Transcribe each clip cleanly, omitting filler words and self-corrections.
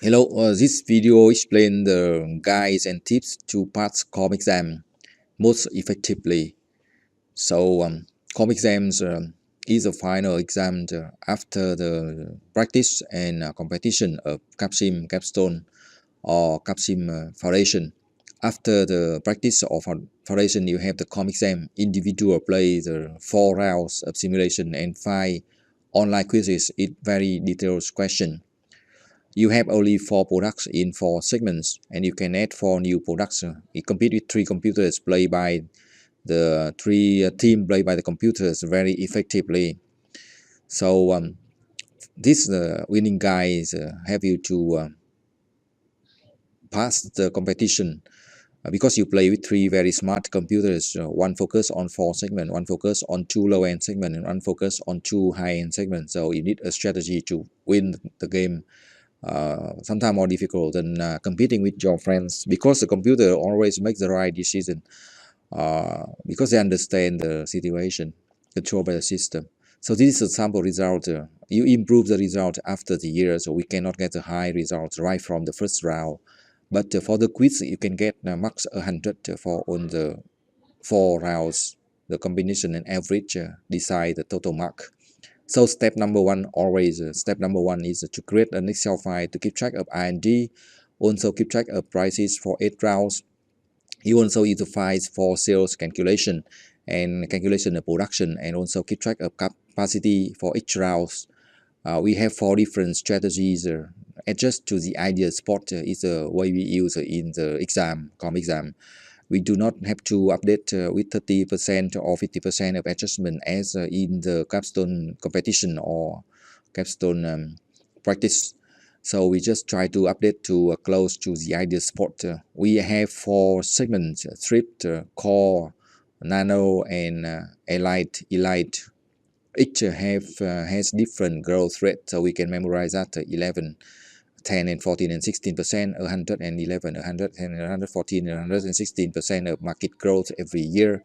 Hello, this video explains the guides and tips to pass COM exam most effectively. So, COM exams is a final exam after the practice and competition of CAPSIM, CapStone, or CAPSIM Foundation. After the practice of foundation, you have the COM exam. Individual play the 4 rounds of simulation and 5 online quizzes. It very detailed question. You have only 4 products in 4 segments, and you can add 4 new products. You compete with 3 computers played by the three team played by the computers very effectively. So this winning guys have you to pass the competition because you play with 3 very smart computers. One focus on 4 segments, one focus on 2 low-end segments, and one focus on 2 high-end segments. So you need a strategy to win the game. Sometimes more difficult than competing with your friends because the computer always makes the right decision because they understand the situation controlled by the system. So this is a sample result. You improve the result after the year, so we cannot get the high results right from the first round. But for the quiz, you can get max 100 for on the 4 rounds. The combination and average decide the total mark. So step number one is to create an Excel file to keep track of R&D, also keep track of prices for 8 rounds. You also use the files for sales calculation and calculation of production, and also keep track of capacity for each round. We have 4 different strategies. Adjust to the ideal spot is the way we use in the COM exam. We do not have to update with 30% or 50% of adjustment as in the capstone competition or capstone practice. So we just try to update to close to the ideal spot. We have 4 segments: thrift, core, nano, and elite. Each has different growth rate, so we can memorize that 11, 10 and 14 and 16%, 111, 110, 114 and 116% of market growth every year.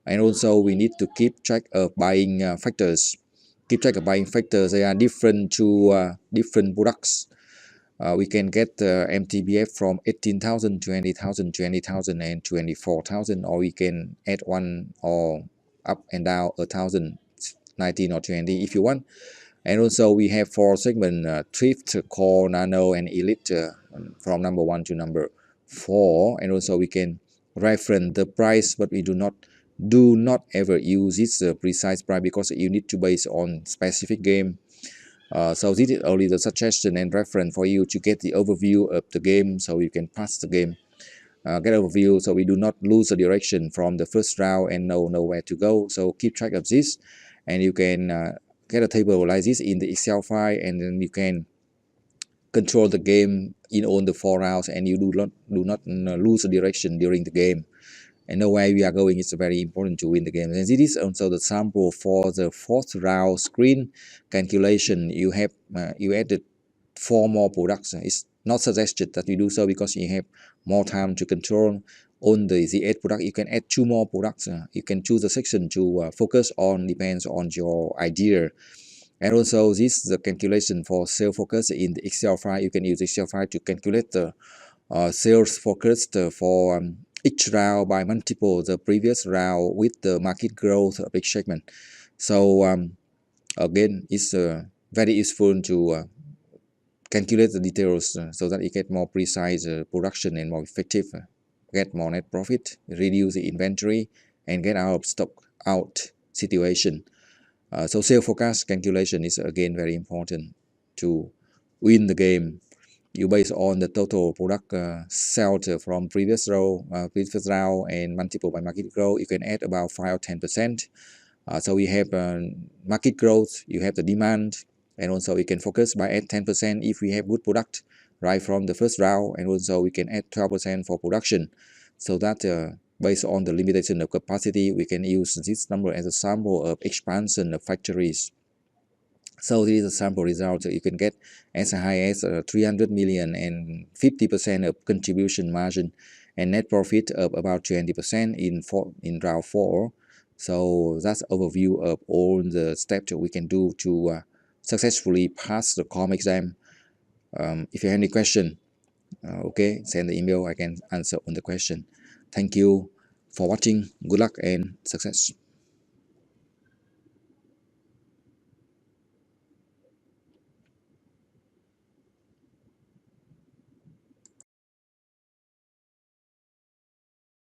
And also we need to keep track of buying factors. Keep track of buying factors. They are different to different products. We can get MTBF from 18,000, 20,000, 20,000 and 24,000, or we can add one or up and down 1,000, 19 or 20 if you want. And also we have 4 segments: thrift, core, nano, and elite from number 1 to number 4. And also we can reference the price, but we do not ever use this precise price because you need to base on specific game. So this is only the suggestion and reference for you to get the overview of the game, so you can pass the game. Get overview so we do not lose the direction from the first round and know where to go. So keep track of this, and you can get a table like this in the Excel file, and then you can control the game in all the 4 rounds, and you do not lose the direction during the game and know where we are going. It's very important to win the game. And this is also the sample for the 4th round screen calculation. You have you added 4 more products. It's not suggested that you do so because you have more time to control on the 8 product. You can add 2 more products. You can choose the section to focus on, depends on your idea. And also this the calculation for sales focus in the Excel file. You can use Excel file to calculate the sales focused for each round by multiple the previous round with the market growth of each segment. So again, it's very useful to calculate the details so that you get more precise production and more effective, get more net profit, reduce the inventory, and get out of stock out situation. So sales forecast calculation is again very important to win the game. You base on the total product sold from previous round and multiple by market growth. You can add about 5 or 10%. So we have market growth, you have the demand, and also we can focus by add 10% if we have good product right from the first round, and also we can add 12% for production. So that based on the limitation of capacity, we can use this number as a sample of expansion of factories. So this is a sample result. You can get as high as 300 million and 50% of contribution margin and net profit of about 20% in round 4. So that's overview of all the steps we can do to successfully pass the COM exam. If you have any question, okay, send the email. I can answer on the question. Thank you for watching. Good luck and success.